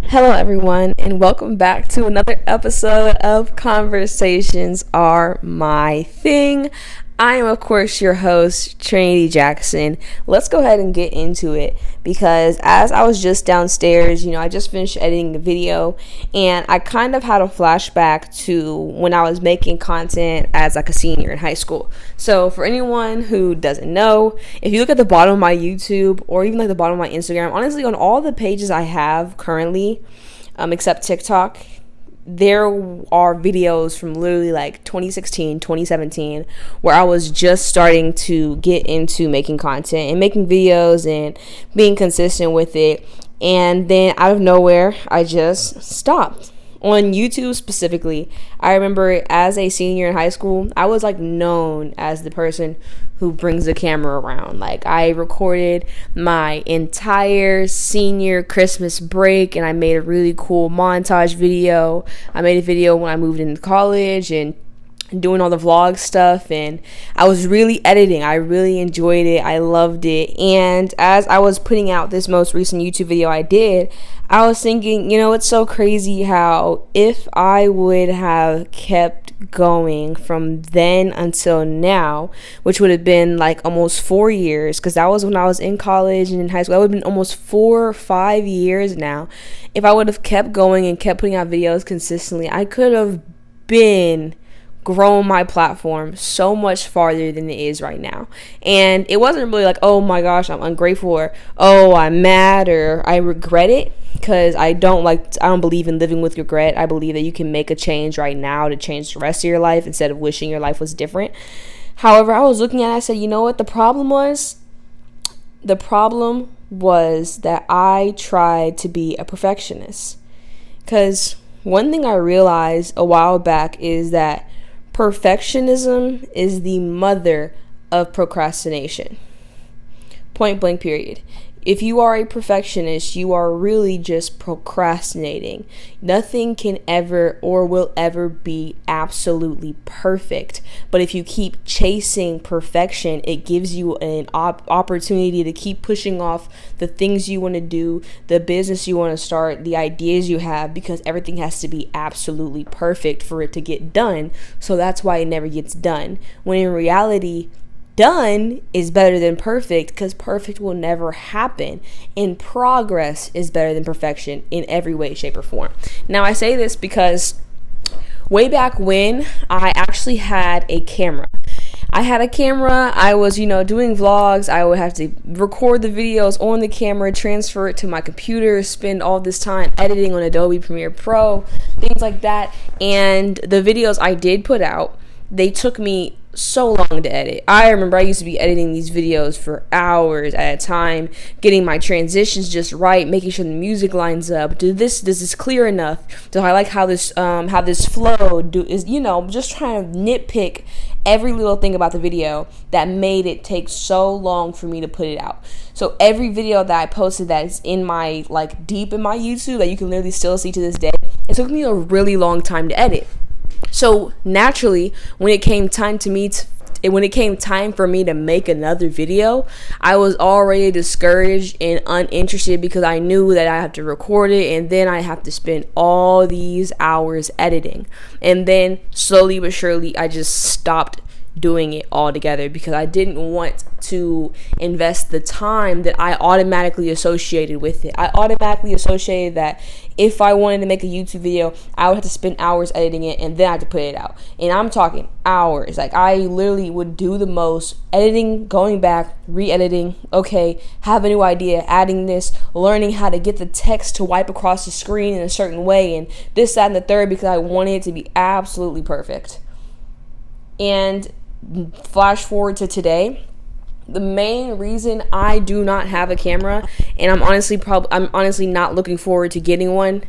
Hello, everyone, and welcome back to another episode of Conversations Are My Thing. I am, of course, your host, Trinity Jackson. Let's go ahead and get into it because as I was just downstairs, I just finished editing the video and I kind of had a flashback to when I was making content as like a senior in high school. So for anyone who doesn't know, if you look at the bottom of my YouTube or even like the bottom of my Instagram, honestly, on all the pages I have currently, except TikTok, there are videos from literally like 2016, 2017, where I was just starting to get into making content and making videos and being consistent with it. And then out of nowhere, I just stopped. On YouTube specifically, I remember as a senior in high school, I was like known as the person who brings the camera around. Like I recorded my entire senior Christmas break and I made a really cool montage video. I made a video when I moved into college and doing all the vlog stuff, and I was really editing. I really enjoyed it. I loved it. And as I was putting out this most recent YouTube video I did, I was thinking, it's so crazy how if I would have kept going from then until now, which would have been like almost 4 years, because that was when I was in college and in high school, that would have been almost 4 or 5 years now. If I would have kept going and kept putting out videos consistently, I could have been grown my platform so much farther than it is right now. And it wasn't really like, oh my gosh, I'm ungrateful, or oh, I'm mad, or I regret it, because I don't believe in living with regret. I believe that you can make a change right now to change the rest of your life instead of wishing your life was different. However, I was looking at it, I said, you know what the problem was? The problem was that I tried to be a perfectionist. Because one thing I realized a while back is that perfectionism is the mother of procrastination. Point blank, period. If you are a perfectionist, you are really just procrastinating. Nothing can ever or will ever be absolutely perfect. But if you keep chasing perfection, it gives you an opportunity to keep pushing off the things you want to do, the business you want to start, the ideas you have, because everything has to be absolutely perfect for it to get done. So that's why it never gets done. When in reality, done is better than perfect, because perfect will never happen, and progress is better than perfection in every way, shape, or form. Now I say this because way back when I actually had a camera. I was, doing vlogs. I would have to record the videos on the camera, transfer it to my computer, spend all this time editing on Adobe Premiere Pro, things like that. And the videos I did put out, they took me so long to edit. I remember I used to be editing these videos for hours at a time, getting my transitions just right, making sure the music lines up. Does this clear enough? Do I like how this flow? Just trying to nitpick every little thing about the video that made it take so long for me to put it out. So every video that I posted that is in my deep in my YouTube that you can literally still see to this day, it took me a really long time to edit. So naturally, when it came time for me to make another video, I was already discouraged and uninterested, because I knew that I have to record it and then I have to spend all these hours editing. And then slowly but surely, I just stopped doing it altogether, because I didn't want to invest the time that I automatically associated with it. I automatically associated that if I wanted to make a YouTube video, I would have to spend hours editing it and then I had to put it out. And I'm talking hours. I literally would do the most editing, going back, re-editing, okay, have a new idea, adding this, learning how to get the text to wipe across the screen in a certain way, and this, that, and the third, because I wanted it to be absolutely perfect. And flash forward to today, the main reason I do not have a camera, and I'm honestly not looking forward to getting one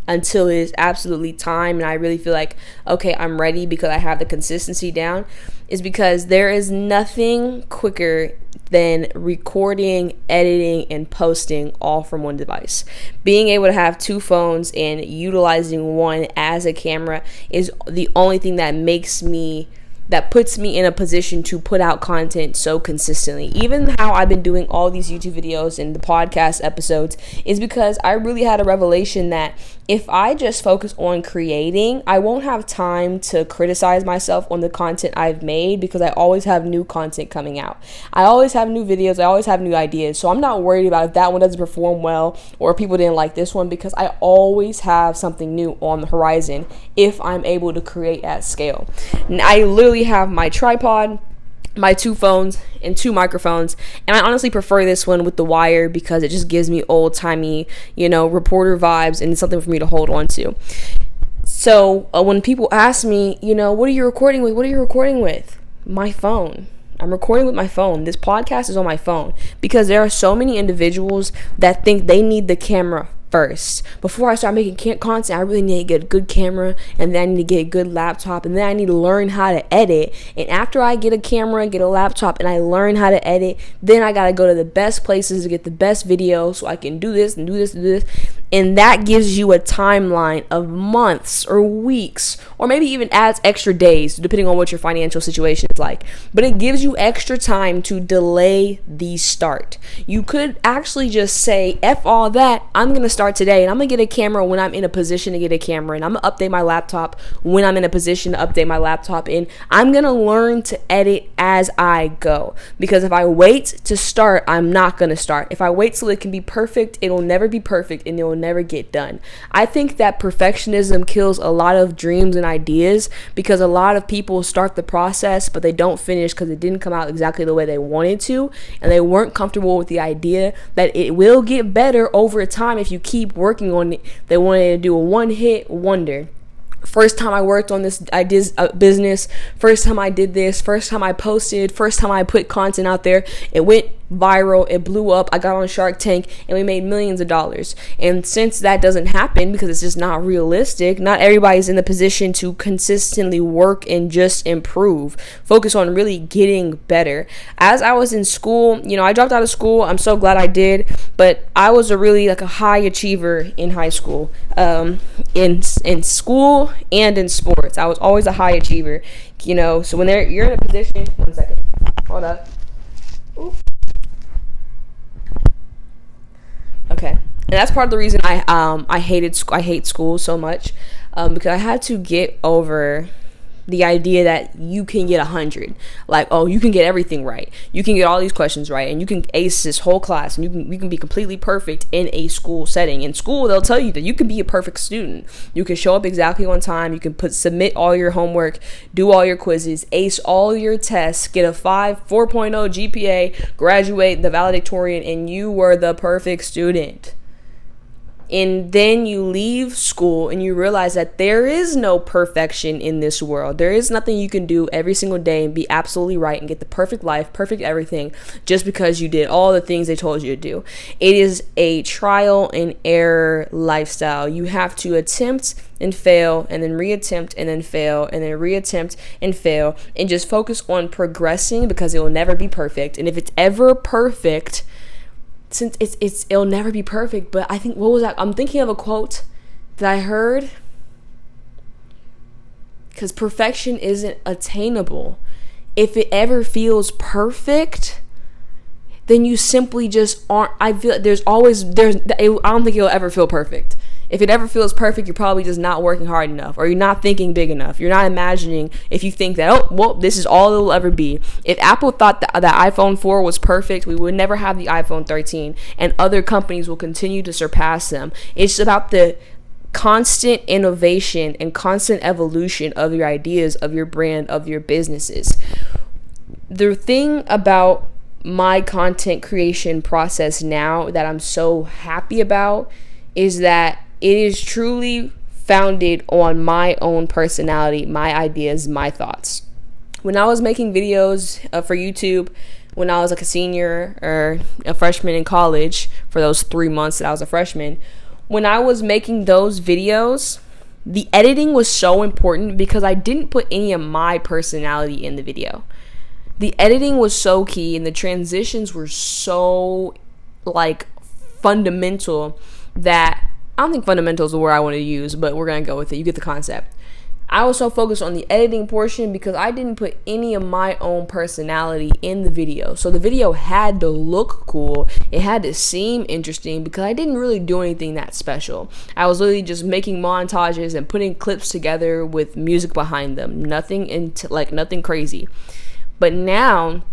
until it is absolutely time and I really feel like, okay, I'm ready because I have the consistency down, is because there is nothing quicker than recording, editing, and posting all from one device. Being able to have two phones and utilizing one as a camera is the only thing that makes me that puts me in a position to put out content so consistently. Even how I've been doing all these YouTube videos and the podcast episodes is because I really had a revelation that if I just focus on creating, I won't have time to criticize myself on the content I've made, because I always have new content coming out. I always have new videos. I always have new ideas. So I'm not worried about if that one doesn't perform well or if people didn't like this one, because I always have something new on the horizon if I'm able to create at scale. And I literally have my tripod, my 2 phones, and 2 microphones, and I honestly prefer this one with the wire because it just gives me old-timey, reporter vibes, and it's something for me to hold on to. So when people ask me, what are you recording with? My phone. I'm recording with my phone. This podcast is on my phone because there are so many individuals that think they need the camera first. Before I start making content, I really need to get a good camera, and then I need to get a good laptop, and then I need to learn how to edit. And after I get a camera, get a laptop, and I learn how to edit, then I gotta go to the best places to get the best videos so I can do this and do this and do this. And that gives you a timeline of months or weeks, or maybe even adds extra days, depending on what your financial situation is like. But it gives you extra time to delay the start. You could actually just say, F all that, I'm going to start today, and I'm going to get a camera when I'm in a position to get a camera, and I'm going to update my laptop when I'm in a position to update my laptop, and I'm going to learn to edit as I go. Because if I wait to start, I'm not going to start. If I wait till it can be perfect, it'll never be perfect, and it'll never get done. I think that perfectionism kills a lot of dreams and ideas, because a lot of people start the process but they don't finish because it didn't come out exactly the way they wanted to, and they weren't comfortable with the idea that it will get better over time if you keep working on it. They wanted to do a one-hit wonder. First time I worked on this business, first time I did this, first time I posted, first time I put content out there, it went viral, it blew up, I got on Shark Tank, and we made millions of dollars. And since that doesn't happen because it's just not realistic, not everybody's in the position to consistently work and just improve, focus on really getting better. As I was in school, I dropped out of school. I'm so glad I did, but I was a really a high achiever in high school, in school and in sports. I was always a high achiever, so when you're in a position, 1 second, hold up. Ooh. Okay, and that's part of the reason I hate school so much, because I had to get over the idea that you can get 100, you can get everything right, you can get all these questions right, and you can ace this whole class, and you can be completely perfect in a school setting. In school, they'll tell you that you can be a perfect student. You can show up exactly on time, you can submit all your homework, do all your quizzes, ace all your tests, get a 4.0 GPA, graduate the valedictorian, and you were the perfect student. And then you leave school and you realize that there is no perfection in this world. There is nothing you can do every single day and be absolutely right and get the perfect life, perfect everything, just because you did all the things they told you to do. It is a trial and error lifestyle. You have to attempt and fail, and then reattempt and then fail, and then reattempt and fail, and just focus on progressing, because it will never be perfect. And if it's ever perfect, since it'll never be perfect. But I think, what was that? I'm thinking of a quote that I heard, because perfection isn't attainable. If it ever feels perfect, then you simply just aren't. I feel I don't think it'll ever feel perfect. If it ever feels perfect, you're probably just not working hard enough, or you're not thinking big enough. You're not imagining. If you think that, this is all it'll ever be. If Apple thought that the iPhone 4 was perfect, we would never have the iPhone 13, and other companies will continue to surpass them. It's about the constant innovation and constant evolution of your ideas, of your brand, of your businesses. The thing about my content creation process now that I'm so happy about is that it is truly founded on my own personality, my ideas, my thoughts. When I was making videos for YouTube, when I was a senior or a freshman in college, for those 3 months that I was a freshman, when I was making those videos, the editing was so important because I didn't put any of my personality in the video. The editing was so key, and the transitions were so fundamental that I don't think fundamental is the word I want to use, but we're going to go with it. You get the concept. I was so focused on the editing portion because I didn't put any of my own personality in the video. So the video had to look cool. It had to seem interesting because I didn't really do anything that special. I was literally just making montages and putting clips together with music behind them. Nothing nothing crazy. But now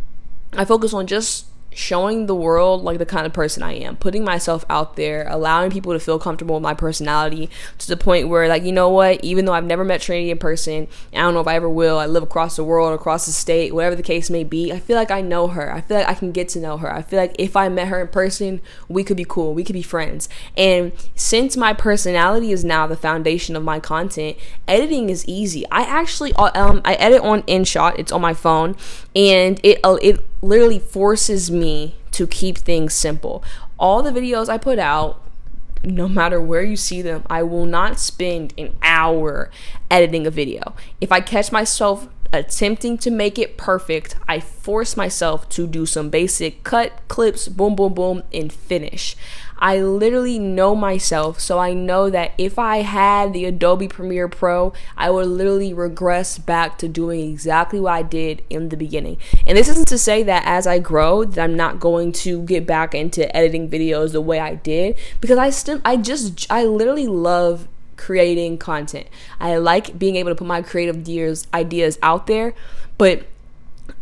I focus on just showing the world like the kind of person I am, putting myself out there, allowing people to feel comfortable with my personality to the point where, like, you know what, even though I've never met Trinity in person, I don't know if I ever will, I live across the world, across the state, whatever the case may be, I feel like I know her. I feel like I can get to know her. I feel like if I met her in person, we could be cool, we could be friends. And since my personality is now the foundation of my content, editing is easy. I actually I edit on InShot. It's on my phone, and it literally forces me to keep things simple. All the videos I put out, no matter where you see them, I will not spend an hour editing a video. If I catch myself attempting to make it perfect, I force myself to do some basic cut, clips, boom, boom, boom, and finish. I literally know myself, so I know that if I had the Adobe Premiere Pro, I would literally regress back to doing exactly what I did in the beginning. And this isn't to say that as I grow, that I'm not going to get back into editing videos the way I did, because I literally love creating content. I like being able to put my creative ideas out there, but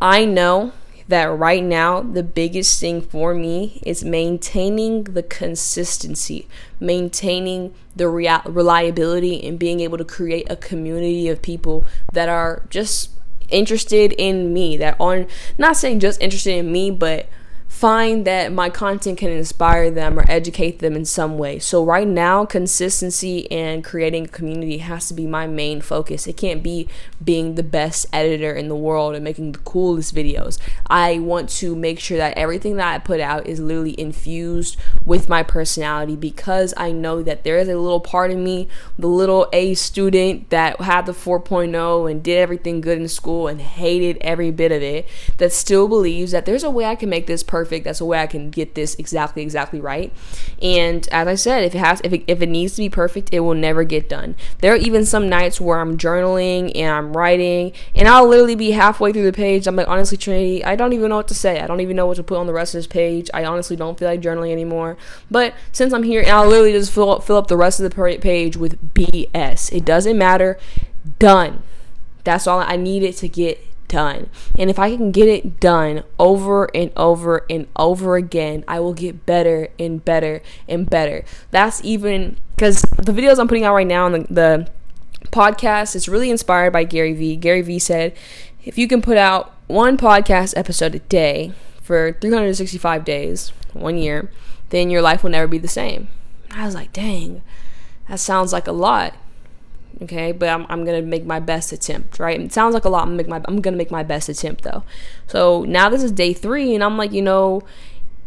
I know that right now the biggest thing for me is maintaining the consistency, maintaining the reliability, and being able to create a community of people that are just interested in me, that are not saying just interested in me, but find that my content can inspire them or educate them in some way. So right now, consistency and creating a community has to be my main focus. It can't be being the best editor in the world and making the coolest videos. I want to make sure that everything that I put out is literally infused with my personality, because I know that there is a little part of me, the little A student that had the 4.0 and did everything good in school and hated every bit of it, that still believes that there's a way I can make this perfect. That's a way I can get this exactly right. And as I said, if it needs to be perfect, it will never get done. There are even some nights where I'm journaling and I'm writing, and I'll literally be halfway through the page. I'm like, honestly, Trinity, I don't even know what to say. I don't even know what to put on the rest of this page. I honestly don't feel like journaling anymore. But since I'm here, and I'll literally just fill up the rest of the page with BS. It doesn't matter. Done. That's all I needed to get done. And if I can get it done over and over and over again, I will get better and better and better. That's even because the videos I'm putting out right now on the podcast is really inspired by Gary Vee. Gary Vee said, if you can put out one podcast episode a day for 365 days, 1 year, then your life will never be the same. I was like, dang, that sounds like a lot. Okay, but I'm gonna make my best attempt, right? It sounds like a lot. I'm gonna make my best attempt though. So now this is day 3, and I'm like,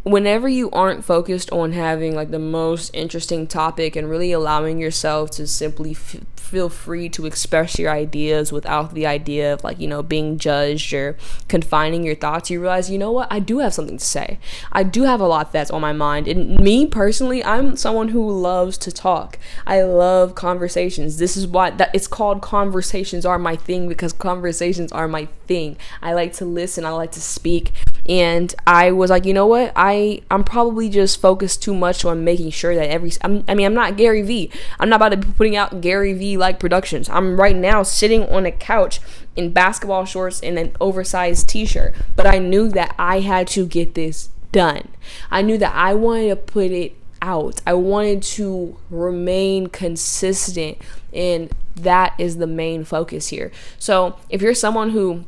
whenever you aren't focused on having like the most interesting topic and really allowing yourself to simply feel free to express your ideas without the idea of being judged or confining your thoughts, you realize, what, I do have something to say. I do have a lot that's on my mind. And me personally, I'm someone who loves to talk. I love conversations. This is why it's called Conversations Are My Thing, because conversations are my thing. I like to listen. I like to speak. And I was like, you know what? I'm probably just focused too much on making sure that I'm not Gary Vee. I'm not about to be putting out Gary Vee like productions. I'm right now sitting on a couch in basketball shorts and an oversized t-shirt. But I knew that I had to get this done. I knew that I wanted to put it out. I wanted to remain consistent, and that is the main focus here. So if you're someone who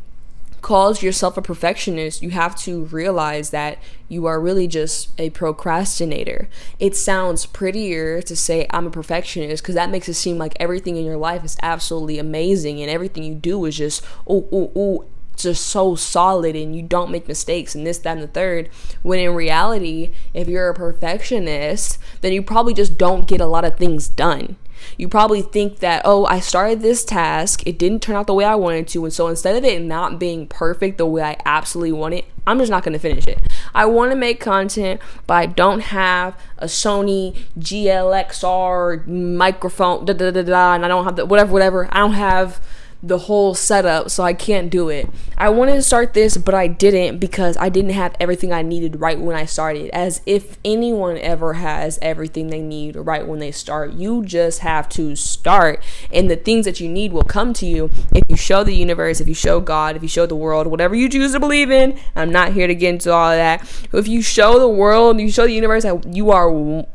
calls yourself a perfectionist, you have to realize that you are really just a procrastinator. It sounds prettier to say I'm a perfectionist because that makes it seem like everything in your life is absolutely amazing and everything you do is just just so solid and you don't make mistakes and this, that, and the third. When in reality, if you're a perfectionist, then you probably just don't get a lot of things done. You probably think that, oh, I started this task, it didn't turn out the way I wanted to, and so instead of it not being perfect the way I absolutely want it, I'm just not going to finish it. I want to make content, but I don't have a Sony GLXR microphone, and I don't have the whatever. I don't have the whole setup, so I can't do it. I wanted to start this, but I didn't because I didn't have everything I needed right when I started. As if anyone ever has everything they need right when they start. You just have to start, and the things that you need will come to you if you show the universe, if you show God, if you show the world, whatever you choose to believe in. I'm not here to get into all of that. If you show the world, you show the universe that you are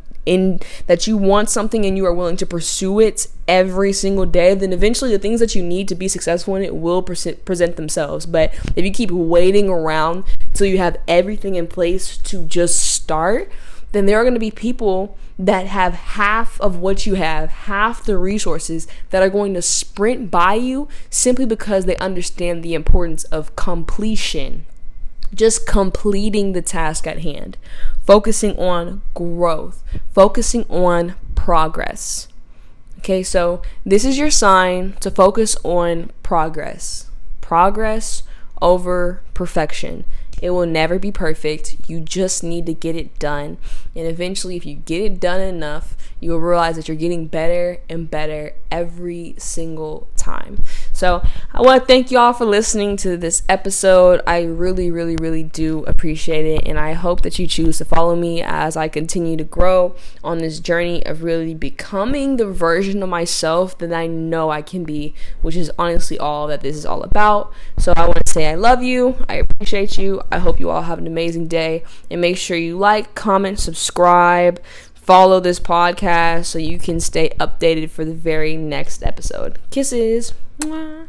that you want something and you are willing to pursue it every single day, then eventually the things that you need to be successful in it will present themselves. But if you keep waiting around till you have everything in place to just start, then there are going to be people that have half of what you have, half the resources, that are going to sprint by you simply because they understand the importance of completion. Just completing the task at hand, focusing on growth, focusing on progress. Okay, so this is your sign to focus on progress. Progress over perfection. It will never be perfect. You just need to get it done. And eventually, if you get it done enough, you will realize that you're getting better and better every single time. So I want to thank you all for listening to this episode. I really, really, really do appreciate it. And I hope that you choose to follow me as I continue to grow on this journey of really becoming the version of myself that I know I can be, which is honestly all that this is all about. So I want to say I love you. I appreciate you. I hope you all have an amazing day. And make sure you like, comment, subscribe, follow this podcast so you can stay updated for the very next episode. Kisses. Mwah.